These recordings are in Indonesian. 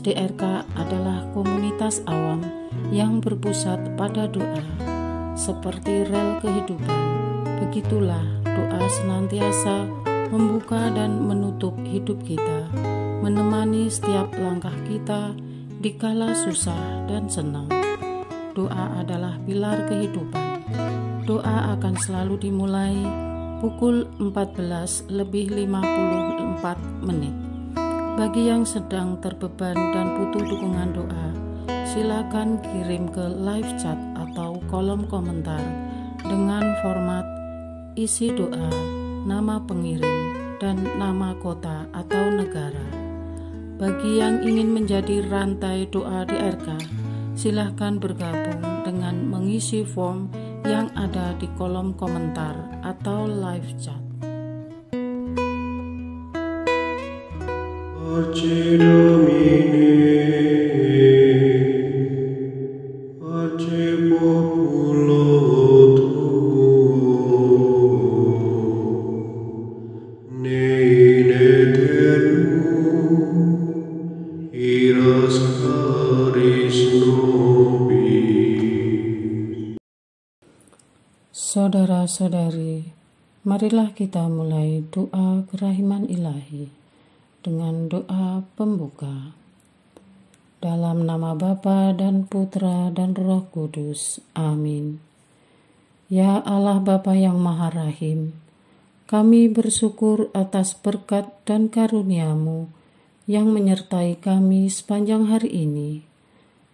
DRK adalah komunitas awam yang berpusat pada doa. Seperti rel kehidupan, begitulah doa senantiasa membuka dan menutup hidup kita, menemani setiap langkah kita di kala susah dan senang. Doa adalah pilar kehidupan. Doa akan selalu dimulai pukul 14:54. Bagi yang sedang terbeban dan butuh dukungan doa, silakan kirim ke live chat atau kolom komentar dengan format isi doa, nama pengirim, dan nama kota atau negara. Bagi yang ingin menjadi rantai doa DRK, silakan bergabung dengan mengisi form yang ada di kolom komentar atau live chat. Pace Domini, pace populo tuo, ne in aeternum, iras caris nobis. Saudara-saudari, marilah kita mulai doa kerahiman ilahi dengan doa pembuka. Dalam nama Bapa dan Putra dan Roh Kudus. Amin. Ya Allah Bapa yang Maha Rahim, kami bersyukur atas berkat dan karunia-Mu yang menyertai kami sepanjang hari ini.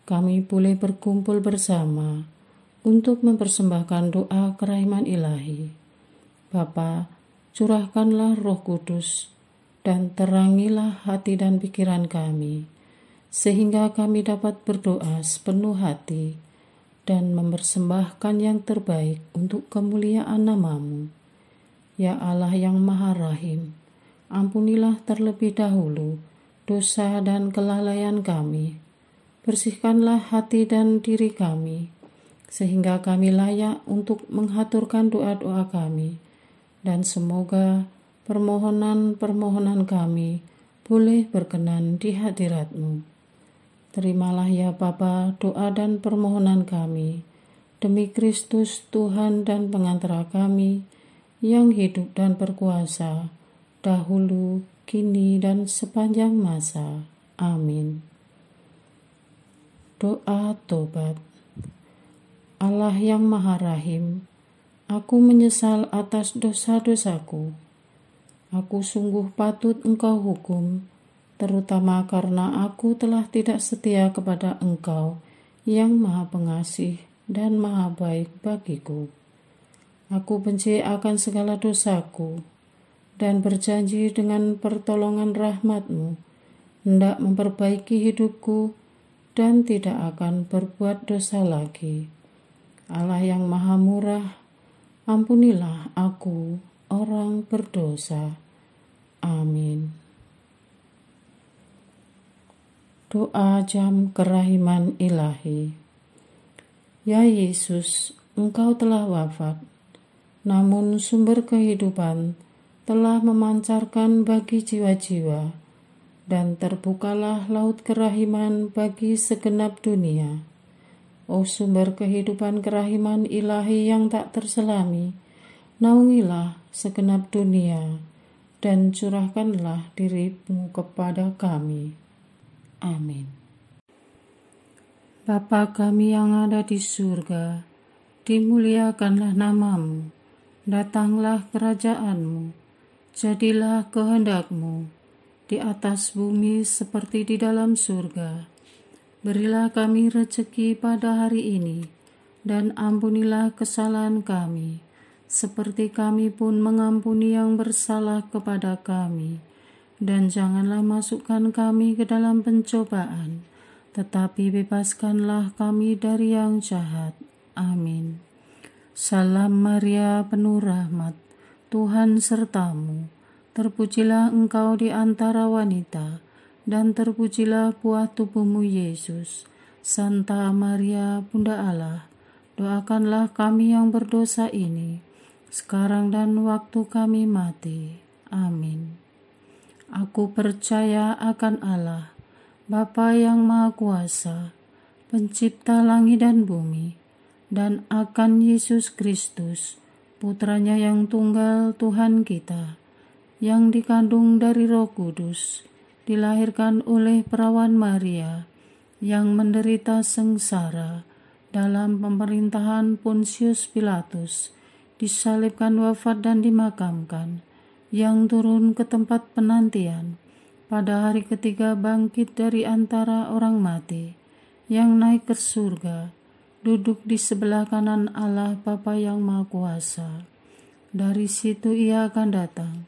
Kami boleh berkumpul bersama untuk mempersembahkan doa kerahiman ilahi. Bapa, curahkanlah Roh Kudus dan terangilah hati dan pikiran kami, sehingga kami dapat berdoa sepenuh hati dan mempersembahkan yang terbaik untuk kemuliaan nama-Mu. Ya Allah yang Maha Rahim, ampunilah terlebih dahulu dosa dan kelalaian kami. Bersihkanlah hati dan diri kami, sehingga kami layak untuk menghaturkan doa-doa kami, dan semoga permohonan-permohonan kami boleh berkenan di hadirat-Mu. Terimalah ya Bapa doa dan permohonan kami, demi Kristus Tuhan dan pengantara kami, yang hidup dan berkuasa, dahulu, kini, dan sepanjang masa. Amin. Doa tobat. Allah yang Maha Rahim, aku menyesal atas dosa-dosaku. Aku sungguh patut Engkau hukum, terutama karena aku telah tidak setia kepada Engkau yang Maha Pengasih dan Maha Baik bagiku. Aku benci akan segala dosaku dan berjanji dengan pertolongan rahmat-Mu hendak memperbaiki hidupku dan tidak akan berbuat dosa lagi. Allah yang Maha Murah, ampunilah aku, orang berdosa. Amin. Doa jam kerahiman ilahi. Ya Yesus, Engkau telah wafat, namun sumber kehidupan telah memancarkan bagi jiwa-jiwa, dan terbukalah laut kerahiman bagi segenap dunia. O sumber kehidupan kerahiman ilahi yang tak terselami, naungilah segenap dunia, dan curahkanlah diri-Mu kepada kami. Amin. Bapa kami yang ada di surga, dimuliakanlah nama-Mu, datanglah kerajaan-Mu, jadilah kehendak-Mu, di atas bumi seperti di dalam surga. Berilah kami rezeki pada hari ini, dan ampunilah kesalahan kami, seperti kami pun mengampuni yang bersalah kepada kami. Dan janganlah masukkan kami ke dalam pencobaan, tetapi bebaskanlah kami dari yang jahat. Amin. Salam Maria, penuh rahmat, Tuhan serta-Mu. Terpujilah Engkau di antara wanita, dan terpujilah buah tubuh-Mu Yesus. Santa Maria, Bunda Allah, doakanlah kami yang berdosa ini, sekarang dan waktu kami mati. Amin. Aku percaya akan Allah, Bapa yang Maha Kuasa, Pencipta langit dan bumi, dan akan Yesus Kristus, Putranya yang tunggal Tuhan kita, yang dikandung dari Roh Kudus, dilahirkan oleh perawan Maria, yang menderita sengsara dalam pemerintahan Pontius Pilatus, disalibkan, wafat dan dimakamkan, yang turun ke tempat penantian, pada hari ketiga bangkit dari antara orang mati, yang naik ke surga, duduk di sebelah kanan Allah Bapa yang Maha Kuasa. Dari situ Ia akan datang,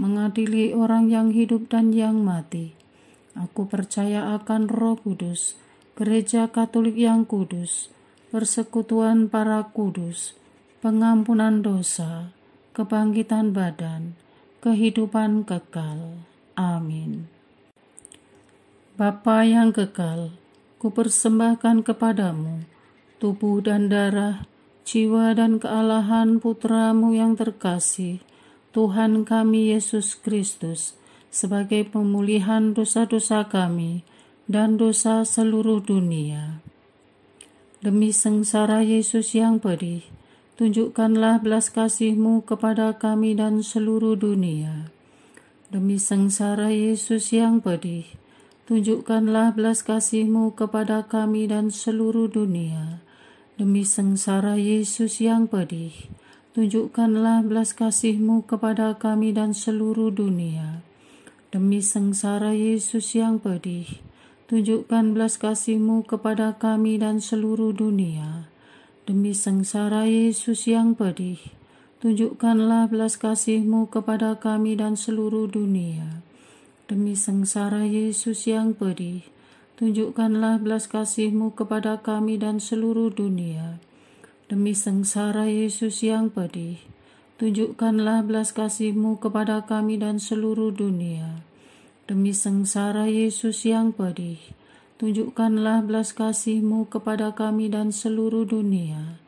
mengadili orang yang hidup dan yang mati. Aku percaya akan Roh Kudus, Gereja Katolik yang kudus, persekutuan para kudus, pengampunan dosa, kebangkitan badan, kehidupan kekal. Amin. Bapa yang kekal, kupersembahkan kepadamu tubuh dan darah, jiwa dan kealahan Putramu yang terkasih, Tuhan kami Yesus Kristus, sebagai pemulihan dosa-dosa kami dan dosa seluruh dunia. Demi sengsara Yesus yang pedih, tunjukkanlah belas kasih-Mu kepada kami dan seluruh dunia. Demi sengsara Yesus yang pedih, tunjukkanlah belas kasih-Mu kepada kami dan seluruh dunia. Demi sengsara Yesus yang pedih, tunjukkanlah belas kasih-Mu kepada kami dan seluruh dunia. Demi sengsara Yesus yang pedih, tunjukkan belas kasih-Mu kepada kami dan seluruh dunia. Demi sengsara Yesus yang pedih, tunjukkanlah belas kasih-Mu kepada kami dan seluruh dunia. Demi sengsara Yesus yang pedih, tunjukkanlah belas kasih-Mu kepada kami dan seluruh dunia. Demi sengsara Yesus yang pedih, tunjukkanlah belas kasih-Mu kepada kami dan seluruh dunia. Demi sengsara Yesus yang pedih, tunjukkanlah belas kasih-Mu kepada kami dan seluruh dunia.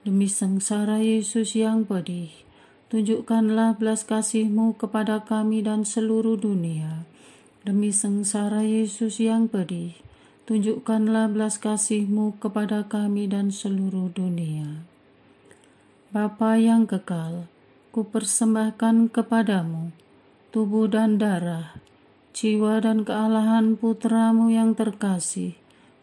Demi sengsara Yesus yang pedih, tunjukkanlah belas kasih-Mu kepada kami dan seluruh dunia. Demi sengsara Yesus yang pedih, tunjukkanlah belas kasih-Mu kepada kami dan seluruh dunia. Bapa yang kekal, kupersembahkan kepadamu tubuh dan darah, jiwa dan kealahan Putramu yang terkasih,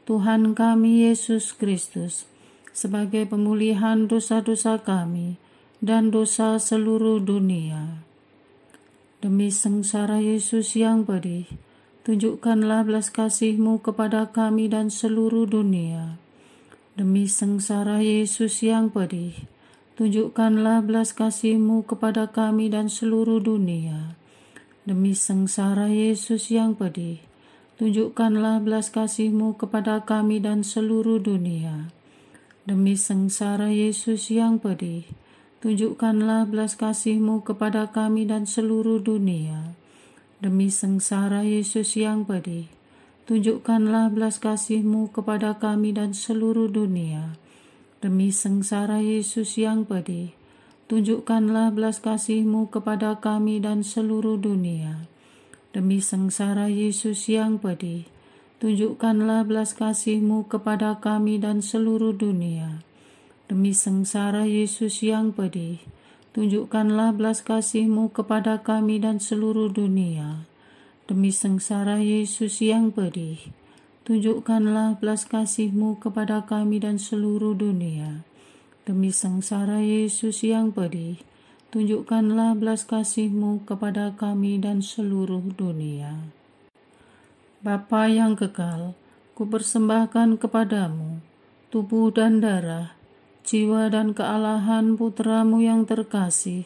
Tuhan kami Yesus Kristus, sebagai pemulihan dosa-dosa kami dan dosa seluruh dunia. Demi sengsara Yesus yang pedih, tunjukkanlah belas kasih-Mu kepada kami dan seluruh dunia. Demi sengsara Yesus yang pedih, tunjukkanlah belas kasih-Mu kepada kami dan seluruh dunia. Demi sengsara Yesus yang pedih, tunjukkanlah belas kasih-Mu kepada kami dan seluruh dunia. Demi sengsara Yesus yang pedih, tunjukkanlah belas kasih-Mu kepada kami dan seluruh dunia. Demi sengsara Yesus yang pedih, tunjukkanlah belas kasih-Mu kepada kami dan seluruh dunia. Demi sengsara Yesus yang pedih, tunjukkanlah belas kasih-Mu kepada kami dan seluruh dunia. Demi sengsara Yesus yang pedih, tunjukkanlah belas kasih-Mu kepada kami dan seluruh dunia. Demi sengsara Yesus yang pedih, tunjukkanlah belas kasih-Mu kepada kami dan seluruh dunia. Demi sengsara Yesus yang pedih, tunjukkanlah belas kasih-Mu kepada kami dan seluruh dunia. Demi sengsara Yesus yang pedih, tunjukkanlah belas kasih-Mu kepada kami dan seluruh dunia. Bapa yang kekal, kupersembahkan kepadamu tubuh dan darah, jiwa dan kealahan Putramu yang terkasih,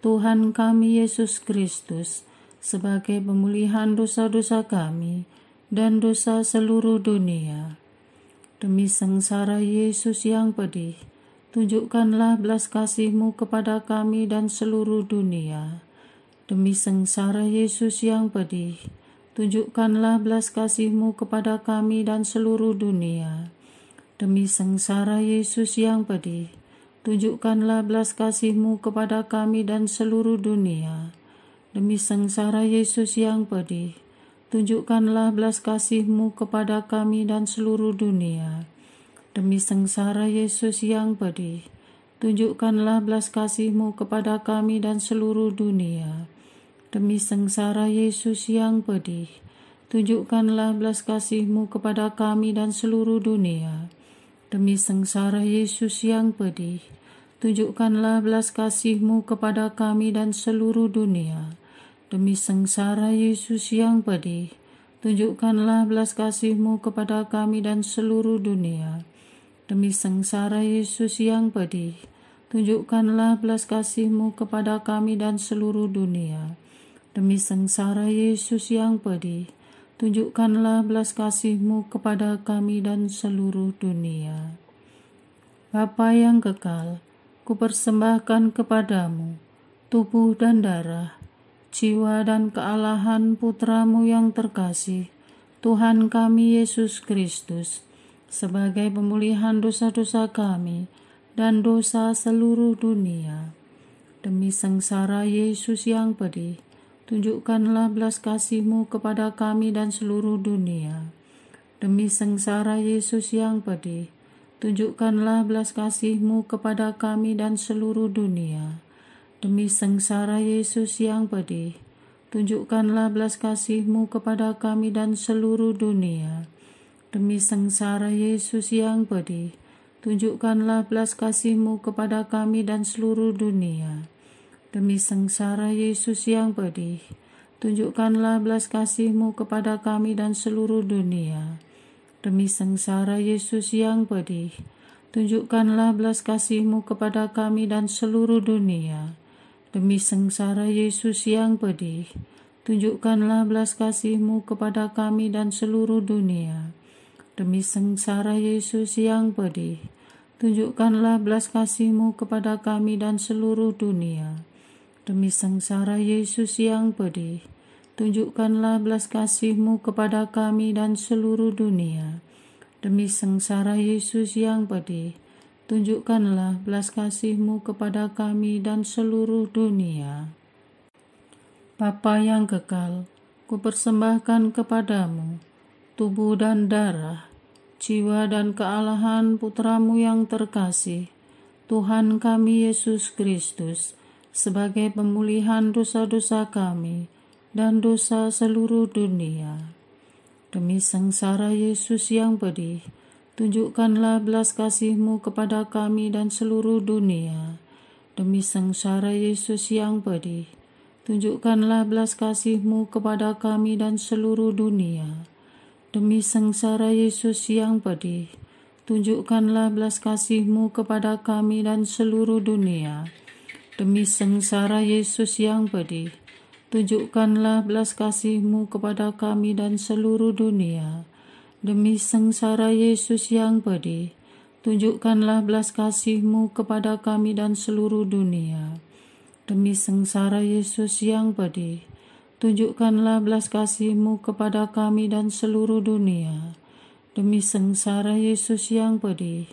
Tuhan kami Yesus Kristus, sebagai pemulihan dosa-dosa kami dan dosa seluruh dunia. Demi sengsara Yesus yang pedih, tunjukkanlah belas kasih-Mu kepada kami dan seluruh dunia. Demi sengsara Yesus yang pedih, tunjukkanlah belas kasih-Mu kepada kami dan seluruh dunia. Demi sengsara Yesus yang pedih, tunjukkanlah belas kasih-Mu kepada kami dan seluruh dunia. Demi sengsara Yesus yang pedih, tunjukkanlah belas kasih-Mu kepada kami dan seluruh dunia. Demi sengsara Yesus yang pedih, tunjukkanlah belas kasih-Mu kepada kami dan seluruh dunia. Demi sengsara Yesus yang pedih, tunjukkanlah belas kasih-Mu kepada kami dan seluruh dunia. Demi sengsara Yesus yang pedih, tunjukkanlah belas kasih-Mu kepada kami dan seluruh dunia. Demi sengsara Yesus yang pedih, tunjukkanlah belas kasih-Mu kepada kami dan seluruh dunia. Demi sengsara Yesus yang pedih, tunjukkanlah belas kasih-Mu kepada kami dan seluruh dunia. Demi sengsara Yesus yang pedih, tunjukkanlah belas kasih-Mu kepada kami dan seluruh dunia. Bapa yang kekal, kupersembahkan kepadamu tubuh dan darah, jiwa dan kealahan Putra-Mu yang terkasih, Tuhan kami Yesus Kristus, sebagai pemulihan dosa-dosa kami dan dosa seluruh dunia. Demi sengsara Yesus yang pedih, tunjukkanlah belas kasih-Mu kepada kami dan seluruh dunia. Demi sengsara Yesus yang pedih, tunjukkanlah belas kasih-Mu kepada kami dan seluruh dunia. Demi sengsara Yesus yang pedih, tunjukkanlah belas kasih-Mu kepada kami dan seluruh dunia. Demi sengsara Yesus yang pedih, tunjukkanlah belas kasih-Mu kepada kami dan seluruh dunia. Demi sengsara Yesus yang pedih, tunjukkanlah belas kasih-Mu kepada kami dan seluruh dunia. Demi sengsara Yesus yang pedih, tunjukkanlah belas kasih-Mu kepada kami dan seluruh dunia. Demi sengsara Yesus yang pedih, tunjukkanlah belas kasih-Mu kepada kami dan seluruh dunia. Demi sengsara Yesus yang pedih, tunjukkanlah belas kasih-Mu kepada kami dan seluruh dunia. Demi sengsara Yesus yang pedih, tunjukkanlah belas kasih-Mu kepada kami dan seluruh dunia. Demi sengsara Yesus yang pedih, tunjukkanlah belas kasih-Mu kepada kami dan seluruh dunia. Bapa yang kekal, kupersembahkan kepadamu tubuh dan darah, jiwa dan kealahan Putra-Mu yang terkasih, Tuhan kami Yesus Kristus, sebagai pemulihan dosa-dosa kami dan dosa seluruh dunia. Demi sengsara Yesus yang pedih, tunjukkanlah belas kasih-Mu kepada kami dan seluruh dunia. Demi sengsara Yesus yang pedih, tunjukkanlah belas kasih-Mu kepada kami dan seluruh dunia. Demi sengsara Yesus yang pedih, tunjukkanlah belas kasih-Mu kepada kami dan seluruh dunia. Demi sengsara Yesus yang pedih, tunjukkanlah belas kasih-Mu kepada kami dan seluruh dunia. Demi sengsara Yesus yang pedih, tunjukkanlah belas kasih-Mu kepada kami dan seluruh dunia. Demi sengsara Yesus yang pedih, tunjukkanlah belas kasih-Mu kepada kami dan seluruh dunia. Demi sengsara Yesus yang pedih,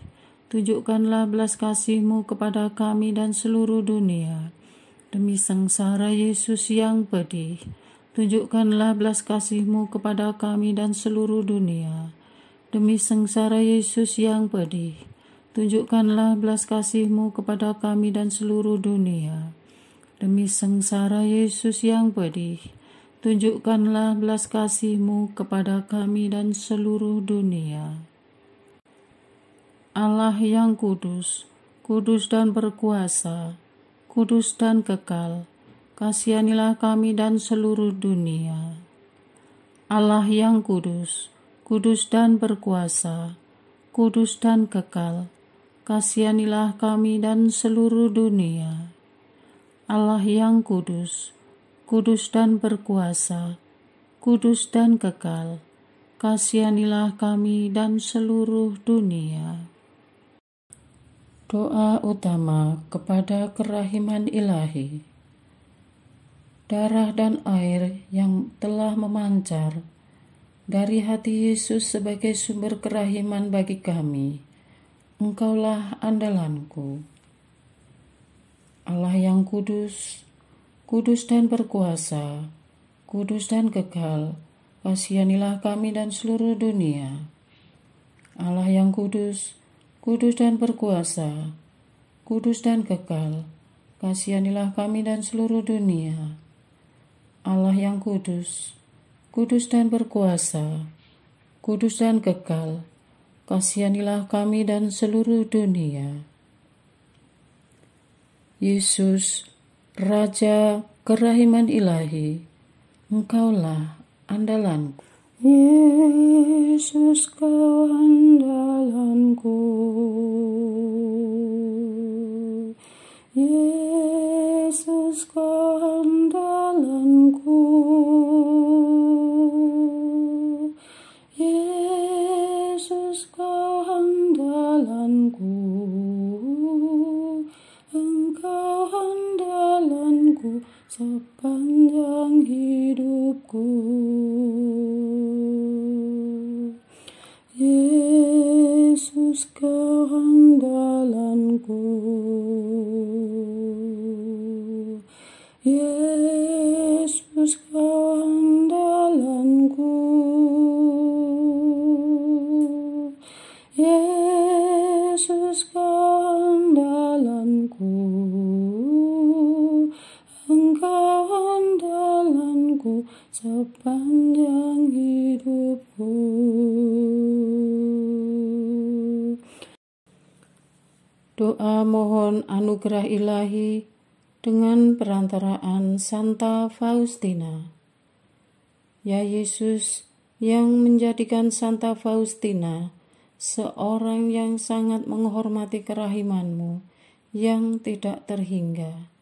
tunjukkanlah belas kasih-Mu kepada kami dan seluruh dunia. Demi sengsara Yesus yang pedih, tunjukkanlah belas kasih-Mu kepada kami dan seluruh dunia. Demi sengsara Yesus yang pedih, tunjukkanlah belas kasih-Mu kepada kami dan seluruh dunia. Demi sengsara Yesus yang pedih, tunjukkanlah belas kasih-Mu kepada kami dan seluruh dunia. Allah yang kudus, kudus dan berkuasa, kudus dan kekal, kasihanilah kami dan seluruh dunia. Allah yang kudus, kudus dan berkuasa, kudus dan kekal, kasihanilah kami dan seluruh dunia. Allah yang kudus, kudus dan berkuasa, kudus dan kekal, kasihanilah kami dan seluruh dunia. Doa utama kepada kerahiman ilahi. Darah dan air yang telah memancar dari hati Yesus sebagai sumber kerahiman bagi kami, Engkaulah andalanku. Allah yang kudus, kudus dan berkuasa, kudus dan kekal, kasihanilah kami dan seluruh dunia. Allah yang kudus, kudus dan berkuasa, kudus dan kekal, kasihanilah kami dan seluruh dunia. Allah yang kudus, kudus dan berkuasa, kudus dan kekal, kasihanilah kami dan seluruh dunia. Yesus, Raja kerahiman ilahi, Engkaulah andalanku. Yesus, Kau andalanku. Yesus, Kau andalanku. Yesus, Kau andalanku. Engkau andalanku sepanjang hidupku. Yesus, Kau andalanku. Yesus, Kau andalanku. Yesus, Kau andalanku. Engkau andalanku sepanjang hidupku. Doa mohon anugerah ilahi dengan perantaraan Santa Faustina. Ya Yesus, yang menjadikan Santa Faustina seorang yang sangat menghormati kerahiman-Mu yang tidak terhingga,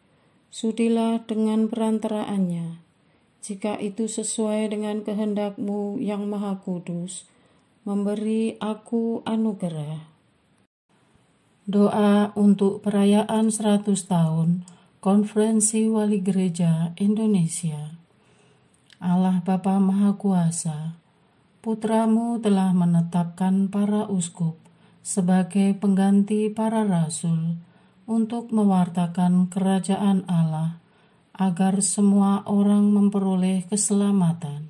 sudilah dengan perantaraannya, jika itu sesuai dengan kehendak-Mu yang maha kudus, memberi aku anugerah. Doa untuk perayaan 100 tahun Konferensi Wali Gereja Indonesia. Allah Bapa Maha Kuasa, Putra-Mu telah menetapkan para uskup sebagai pengganti para rasul untuk mewartakan kerajaan Allah, agar semua orang memperoleh keselamatan.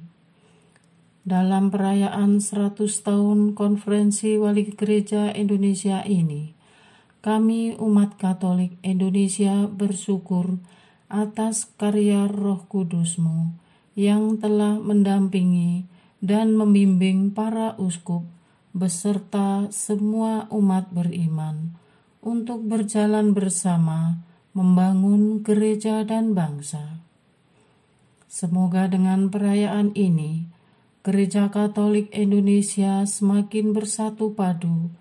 Dalam perayaan 100 tahun Konferensi Wali Gereja Indonesia ini, kami umat Katolik Indonesia bersyukur atas karya Roh Kudus-Mu yang telah mendampingi dan membimbing para uskup beserta semua umat beriman untuk berjalan bersama membangun gereja dan bangsa. Semoga dengan perayaan ini, Gereja Katolik Indonesia semakin bersatu padu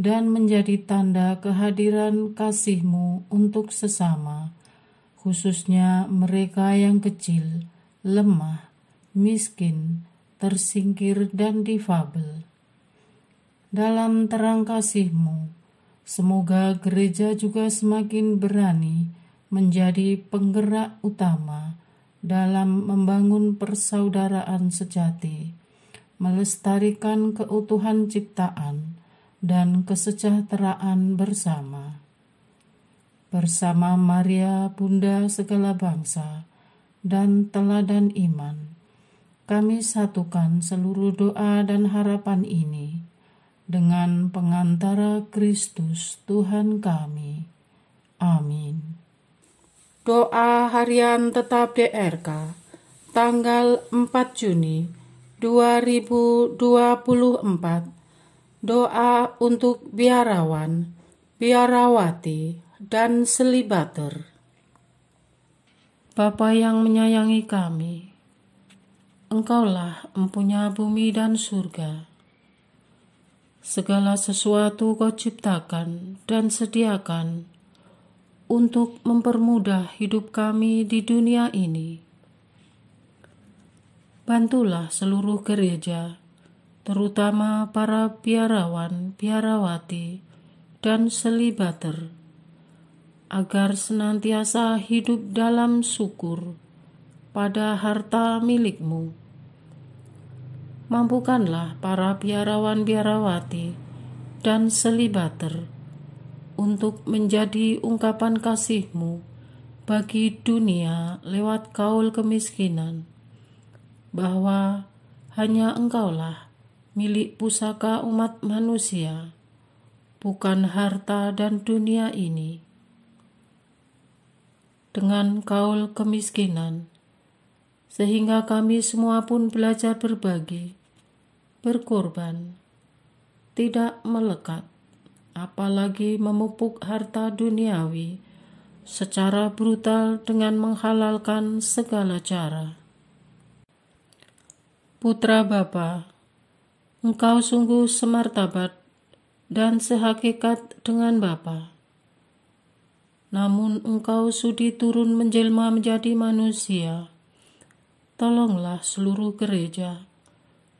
dan menjadi tanda kehadiran kasih-Mu untuk sesama, khususnya mereka yang kecil, lemah, miskin, tersingkir, dan difabel. Dalam terang kasih-Mu, semoga gereja juga semakin berani menjadi penggerak utama dalam membangun persaudaraan sejati, melestarikan keutuhan ciptaan, dan kesejahteraan bersama. Bersama Maria, Bunda segala bangsa, dan teladan iman, kami satukan seluruh doa dan harapan ini dengan pengantara Kristus Tuhan kami. Amin. Doa harian tetap DRK, tanggal 4 Juni 2024. Doa untuk biarawan, biarawati, dan selibater. Bapa yang menyayangi kami, Engkaulah empunya bumi dan surga. Segala sesuatu Kau ciptakan dan sediakan untuk mempermudah hidup kami di dunia ini. Bantulah seluruh gereja, terutama para biarawan, biarawati, dan selibater, agar senantiasa hidup dalam syukur pada harta milik-Mu. Mampukanlah para biarawan, biarawati, dan selibater untuk menjadi ungkapan kasih-Mu bagi dunia lewat kaul kemiskinan, bahwa hanya Engkaulah milik pusaka umat manusia, bukan harta dan dunia ini. Dengan kaul kemiskinan, sehingga kami semua pun belajar berbagi, berkorban, tidak melekat, apalagi memupuk harta duniawi secara brutal dengan menghalalkan segala cara. Putra Bapa, Engkau sungguh semartabat dan sehakikat dengan Bapa. Namun Engkau sudi turun menjelma menjadi manusia. Tolonglah seluruh gereja,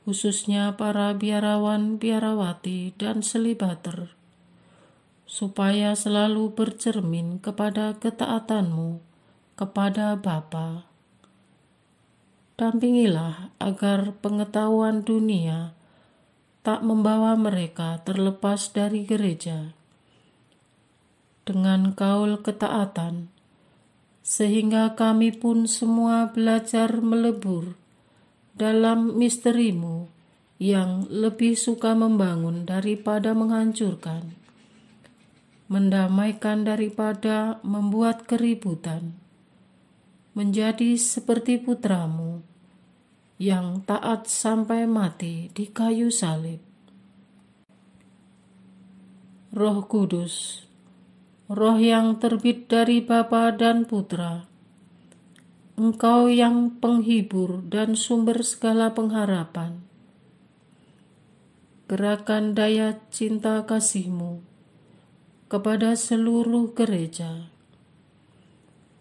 khususnya para biarawan, biarawati, dan selibater, supaya selalu bercermin kepada ketaatan-Mu kepada Bapa. Dampingilah agar pengetahuan dunia tak membawa mereka terlepas dari gereja. Dengan kaul ketaatan, sehingga kami pun semua belajar melebur dalam misteri-Mu yang lebih suka membangun daripada menghancurkan, mendamaikan daripada membuat keributan, menjadi seperti putra-Mu yang taat sampai mati di kayu salib. Roh Kudus, Roh yang terbit dari Bapa dan Putra, Engkau yang penghibur dan sumber segala pengharapan, gerakan daya cinta kasih-Mu kepada seluruh gereja,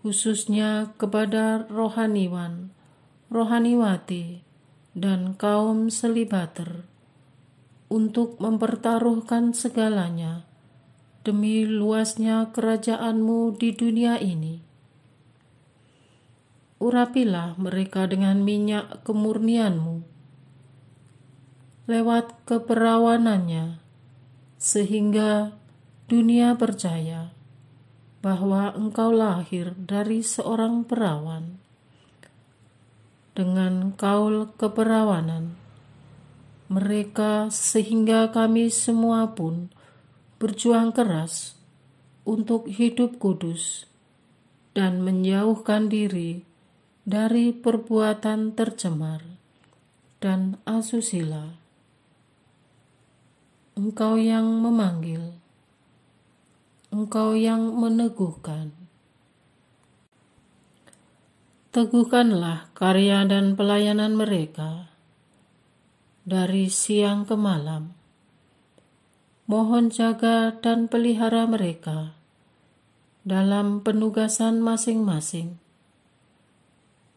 khususnya kepada rohaniwan, rohaniwati, dan kaum selibater, untuk mempertaruhkan segalanya demi luasnya kerajaan-Mu di dunia ini. Urapilah mereka dengan minyak kemurnian-Mu, lewat keperawanannya, sehingga dunia percaya bahwa Engkau lahir dari seorang perawan. Dengan kaul keperawanan mereka, sehingga kami semua pun berjuang keras untuk hidup kudus dan menjauhkan diri dari perbuatan tercemar dan asusila. Engkau yang memanggil, Engkau yang meneguhkan. Teguhkanlah karya dan pelayanan mereka dari siang ke malam. Mohon jaga dan pelihara mereka dalam penugasan masing-masing.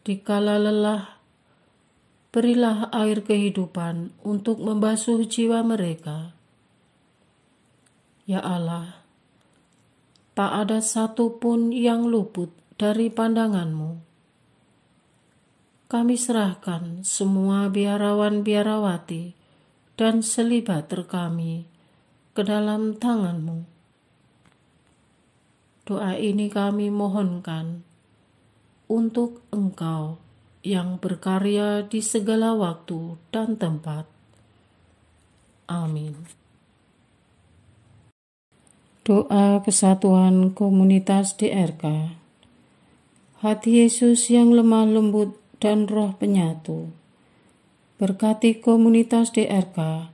Dikala lelah, berilah air kehidupan untuk membasuh jiwa mereka. Ya Allah, tak ada satu pun yang luput dari pandangan-Mu. Kami serahkan semua biarawan-biarawati dan selibater kami ke dalam tangan-Mu. Doa ini kami mohonkan untuk Engkau yang berkarya di segala waktu dan tempat. Amin. Doa kesatuan komunitas DRK. Hati Yesus yang lemah lembut dan roh penyatu, berkati komunitas DRK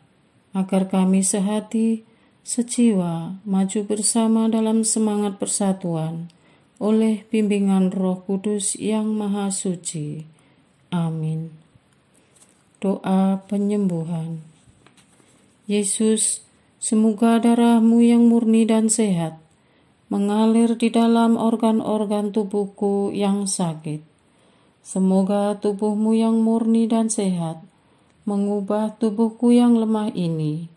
agar kami sehati, sejiwa, maju bersama dalam semangat persatuan oleh bimbingan Roh Kudus yang Maha Suci. Amin. Doa penyembuhan. Yesus, semoga darah-Mu yang murni dan sehat mengalir di dalam organ-organ tubuhku yang sakit. Semoga tubuh-Mu yang murni dan sehat mengubah tubuhku yang lemah ini,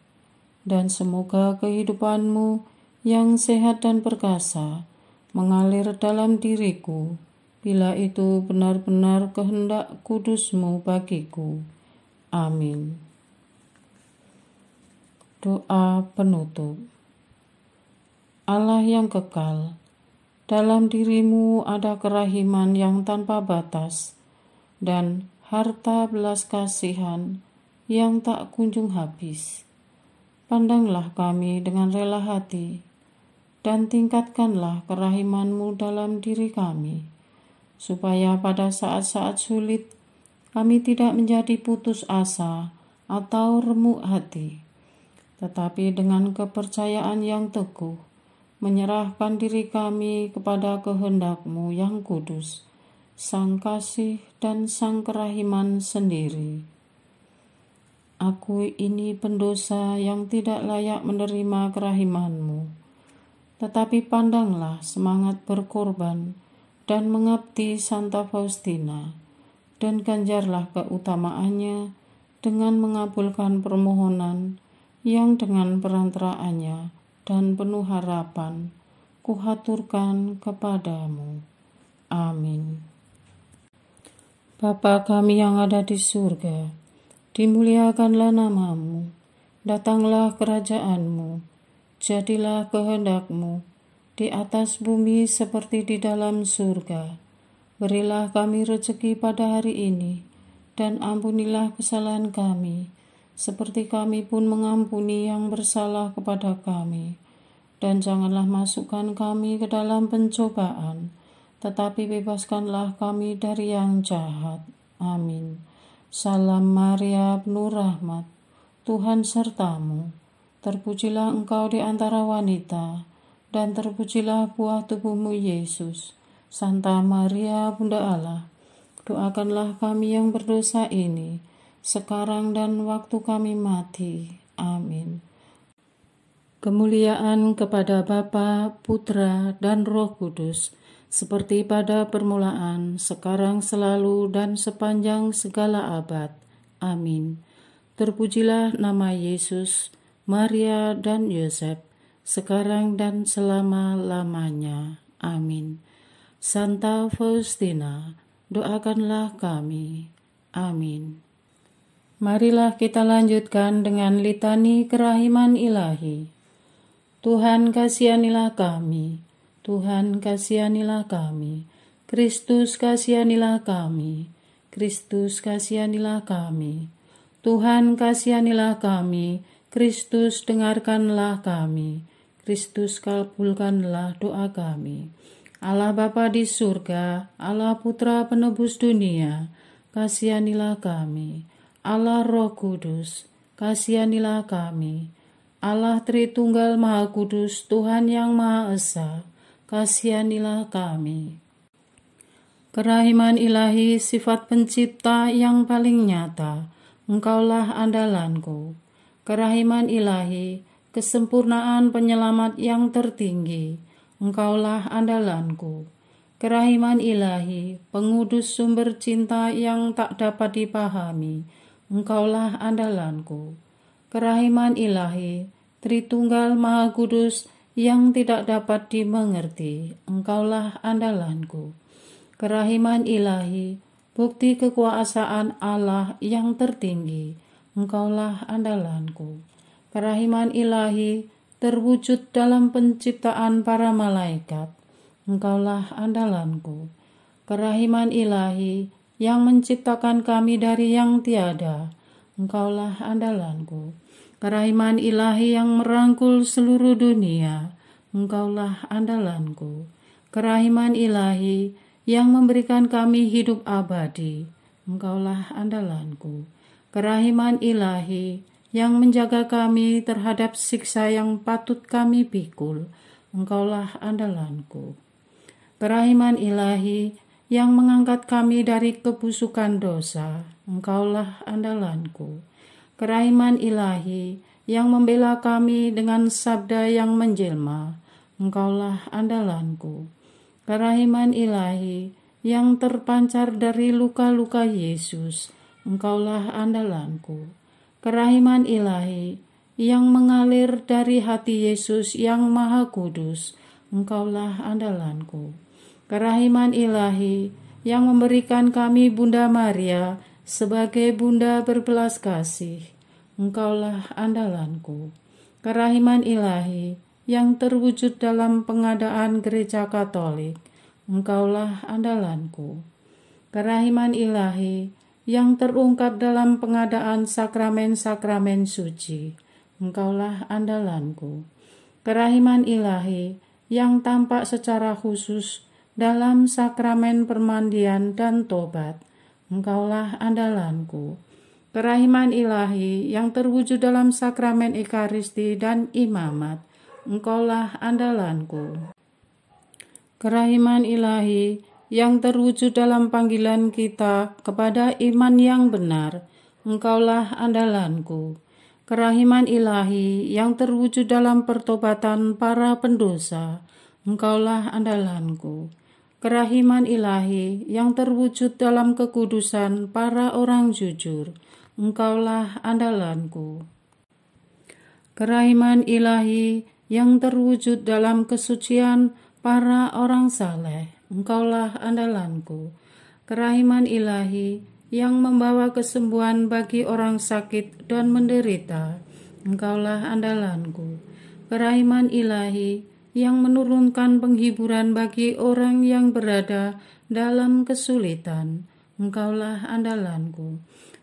dan semoga kehidupan-Mu yang sehat dan perkasa mengalir dalam diriku, bila itu benar-benar kehendak kudus-Mu bagiku. Amin. Doa penutup. Allah yang kekal, dalam diri-Mu ada kerahiman yang tanpa batas, dan harta belas kasihan yang tak kunjung habis. Pandanglah kami dengan rela hati, dan tingkatkanlah kerahiman-Mu dalam diri kami, supaya pada saat-saat sulit kami tidak menjadi putus asa atau remuk hati, tetapi dengan kepercayaan yang teguh, menyerahkan diri kami kepada kehendak-Mu yang kudus, Sang Kasih dan Sang Kerahiman sendiri. Aku ini pendosa yang tidak layak menerima kerahiman-Mu, tetapi pandanglah semangat berkorban dan mengabdi Santa Faustina, dan ganjarlah keutamaannya dengan mengabulkan permohonan yang dengan perantaraannya dan penuh harapan kuhaturkan kepadamu. Amin. Bapa kami yang ada di surga, dimuliakanlah nama-Mu, datanglah kerajaan-Mu, jadilah kehendak-Mu di atas bumi seperti di dalam surga. Berilah kami rezeki pada hari ini, dan ampunilah kesalahan kami, seperti kami pun mengampuni yang bersalah kepada kami. Dan janganlah masukkan kami ke dalam pencobaan, tetapi bebaskanlah kami dari yang jahat. Amin. Salam Maria, penuh rahmat, Tuhan sertamu. Terpujilah engkau di antara wanita, dan terpujilah buah tubuhmu Yesus. Santa Maria, Bunda Allah, doakanlah kami yang berdosa ini, sekarang dan waktu kami mati. Amin. Kemuliaan kepada Bapa, Putra, dan Roh Kudus, seperti pada permulaan, sekarang, selalu, dan sepanjang segala abad. Amin. Terpujilah nama Yesus, Maria, dan Yosef, sekarang dan selama-lamanya. Amin. Santa Faustina, doakanlah kami. Amin. Marilah kita lanjutkan dengan litani kerahiman ilahi. Tuhan kasihanilah kami, Tuhan kasihanilah kami, Kristus kasihanilah kami, Kristus kasihanilah kami, Tuhan kasihanilah kami, Kristus dengarkanlah kami, Kristus kabulkanlah doa kami. Allah Bapa di surga, Allah Putra penebus dunia, kasihanilah kami. Allah Roh Kudus, kasihanilah kami. Allah Tritunggal Maha Kudus, Tuhan yang Maha Esa, kasihanilah kami. Kerahiman ilahi, sifat pencipta yang paling nyata, Engkaulah andalanku. Kerahiman ilahi, kesempurnaan penyelamat yang tertinggi, Engkaulah andalanku. Kerahiman ilahi, pengudus sumber cinta yang tak dapat dipahami, Engkaulah andalanku. Kerahiman ilahi, Tritunggal Maha Kudus yang tidak dapat dimengerti, Engkaulah andalanku. Kerahiman ilahi, bukti kekuasaan Allah yang tertinggi, Engkaulah andalanku. Kerahiman ilahi, terwujud dalam penciptaan para malaikat, Engkaulah andalanku. Kerahiman ilahi, yang menciptakan kami dari yang tiada, Engkaulah andalanku. Kerahiman ilahi yang merangkul seluruh dunia, Engkaulah andalanku. Kerahiman ilahi yang memberikan kami hidup abadi, Engkaulah andalanku. Kerahiman ilahi yang menjaga kami terhadap siksa yang patut kami pikul, Engkaulah andalanku. Kerahiman ilahi yang mengangkat kami dari kebusukan dosa, Engkaulah andalanku. Kerahiman ilahi yang membela kami dengan sabda yang menjelma, Engkaulah andalanku. Kerahiman ilahi yang terpancar dari luka-luka Yesus, Engkaulah andalanku. Kerahiman ilahi yang mengalir dari hati Yesus yang Maha Kudus, Engkaulah andalanku. Kerahiman ilahi yang memberikan kami Bunda Maria sebagai Bunda berbelas kasih, Engkaulah andalanku. Kerahiman ilahi yang terwujud dalam pengadaan Gereja Katolik, Engkaulah andalanku. Kerahiman ilahi yang terungkap dalam pengadaan sakramen-sakramen suci. Engkaulah andalanku. Kerahiman ilahi yang tampak secara khusus dalam sakramen permandian dan tobat. Engkaulah andalanku. Kerahiman ilahi yang terwujud dalam sakramen ekaristi dan imamat. Engkaulah andalanku. Kerahiman ilahi yang terwujud dalam panggilan kita kepada iman yang benar. Engkaulah andalanku. Kerahiman ilahi yang terwujud dalam pertobatan para pendosa. Engkaulah andalanku. Kerahiman ilahi yang terwujud dalam kekudusan para orang jujur. Engkaulah andalanku. Kerahiman ilahi yang terwujud dalam kesucian para orang saleh. Engkaulah andalanku. Kerahiman ilahi yang membawa kesembuhan bagi orang sakit dan menderita. Engkaulah andalanku. Kerahiman ilahi yang menurunkan penghiburan bagi orang yang berada dalam kesulitan. Engkaulah andalanku.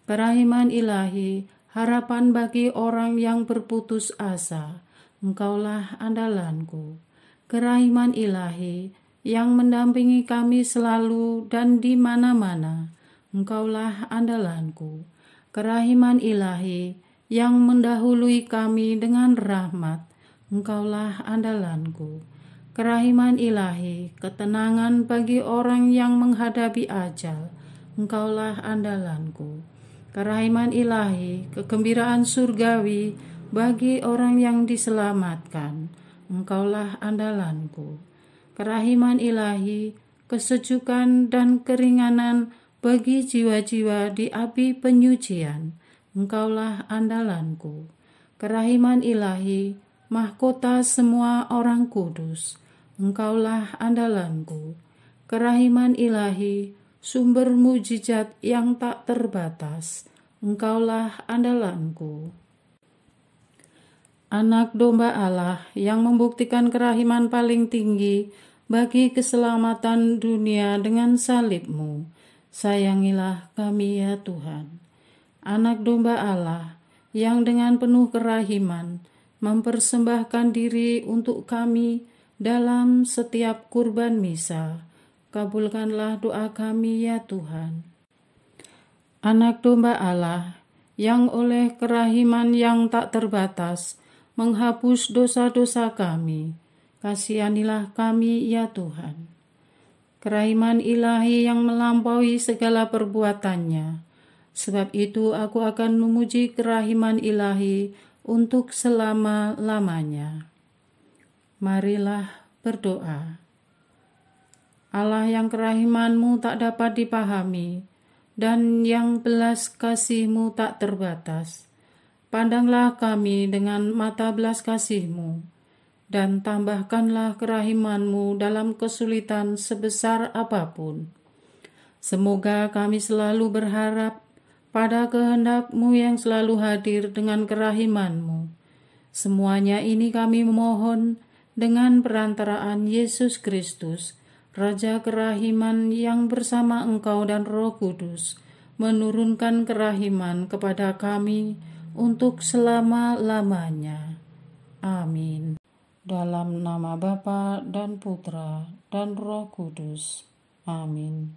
Kerahiman ilahi, harapan bagi orang yang berputus asa. Engkaulah andalanku. Kerahiman ilahi yang mendampingi kami selalu dan di mana-mana. Engkaulah andalanku. Kerahiman ilahi yang mendahului kami dengan rahmat. Engkaulah andalanku. Kerahiman ilahi, ketenangan bagi orang yang menghadapi ajal. Engkaulah andalanku. Kerahiman ilahi, kegembiraan surgawi bagi orang yang diselamatkan. Engkaulah andalanku. Kerahiman ilahi, kesejukan dan keringanan bagi jiwa-jiwa di api penyucian. Engkaulah andalanku. Kerahiman ilahi, mahkota semua orang kudus. Engkaulah andalanku. Kerahiman ilahi, sumber mujizat yang tak terbatas. Engkaulah andalanku. Anak domba Allah yang membuktikan kerahiman paling tinggi bagi keselamatan dunia dengan salib-Mu. Sayangilah kami ya Tuhan. Anak domba Allah yang dengan penuh kerahiman mempersembahkan diri untuk kami dalam setiap kurban misa. Kabulkanlah doa kami ya Tuhan. Anak domba Allah yang oleh kerahiman yang tak terbatas menghapus dosa-dosa kami, kasihanilah kami ya Tuhan. Kerahiman ilahi yang melampaui segala perbuatannya, sebab itu aku akan memuji kerahiman ilahi untuk selama-lamanya. Marilah berdoa. Allah yang kerahiman-Mu tak dapat dipahami, dan yang belas kasih-Mu tak terbatas. Pandanglah kami dengan mata belas kasih-Mu, dan tambahkanlah kerahiman-Mu dalam kesulitan sebesar apapun. Semoga kami selalu berharap pada kehendak-Mu yang selalu hadir dengan kerahiman-Mu. Semuanya ini kami memohon dengan perantaraan Yesus Kristus, Raja kerahiman yang bersama Engkau dan Roh Kudus menurunkan kerahiman kepada kami untuk selama-lamanya. Amin. Dalam nama Bapa dan Putra dan Roh Kudus. Amin.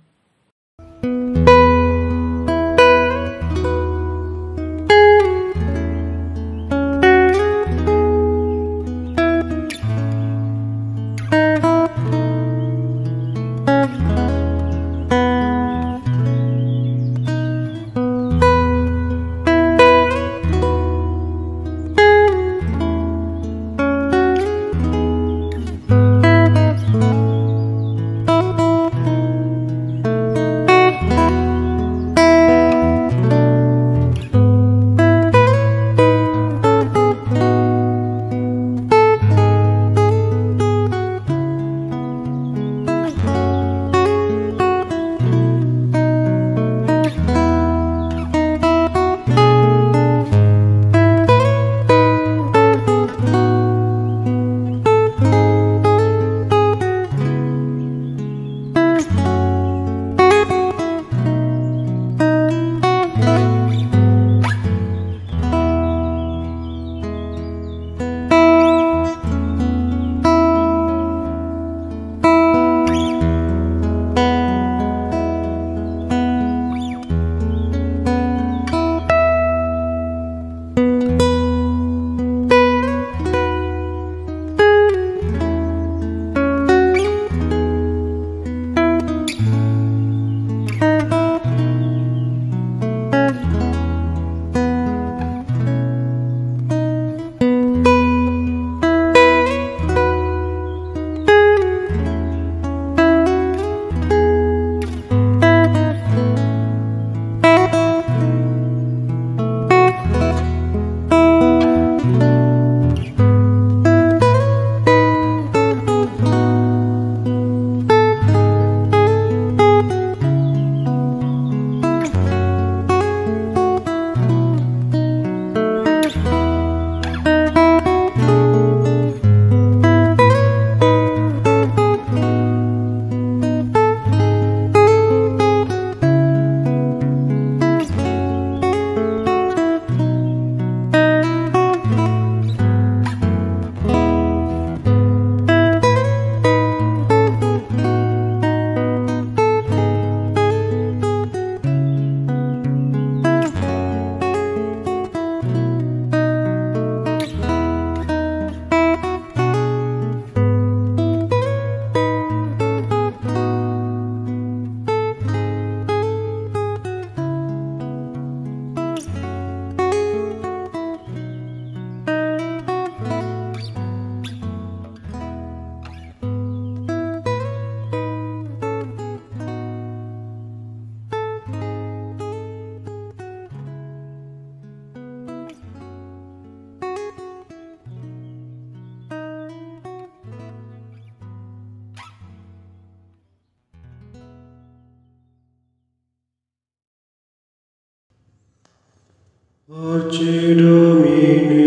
Parce Domine,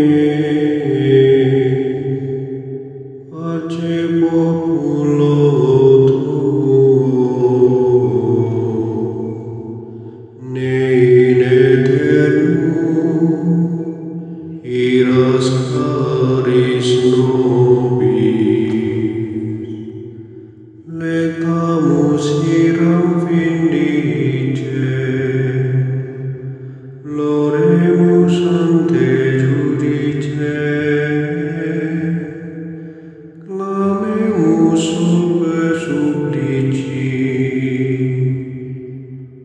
parce populo tuo, ne in aeternum iras caris nobis, lectamus iram vindice, Loremus ante judice, clamemus sube supplici,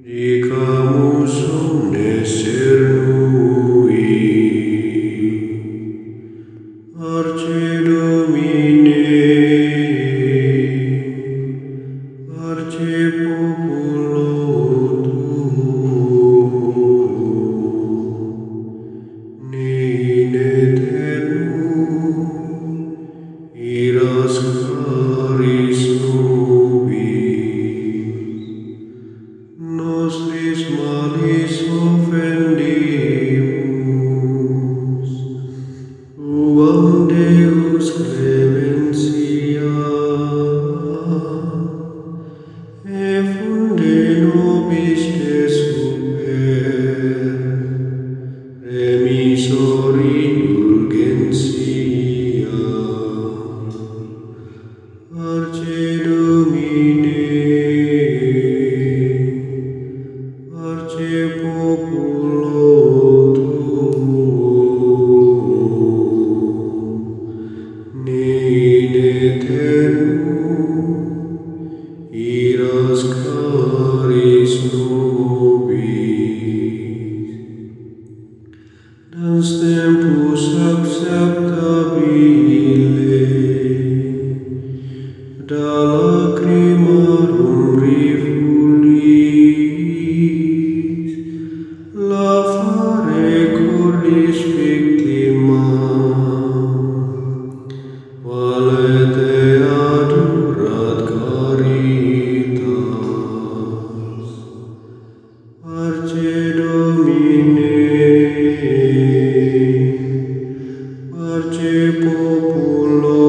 dicamus omnes cernui. Parce Domine, parce populo in aeternum iras caris nobis, nostris malis offendimus, uam Deus clementia, e funde nobis te super, remisor indulgentia. Parce Domine, parce populo tuo, ne in aeternum iras caris nobis. Dans tempus acceptabile, da lacrimarum rifulis, lavare cordis victima, valete adurat caritas. Parce Domine, parce populo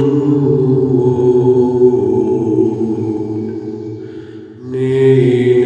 tuo, ne in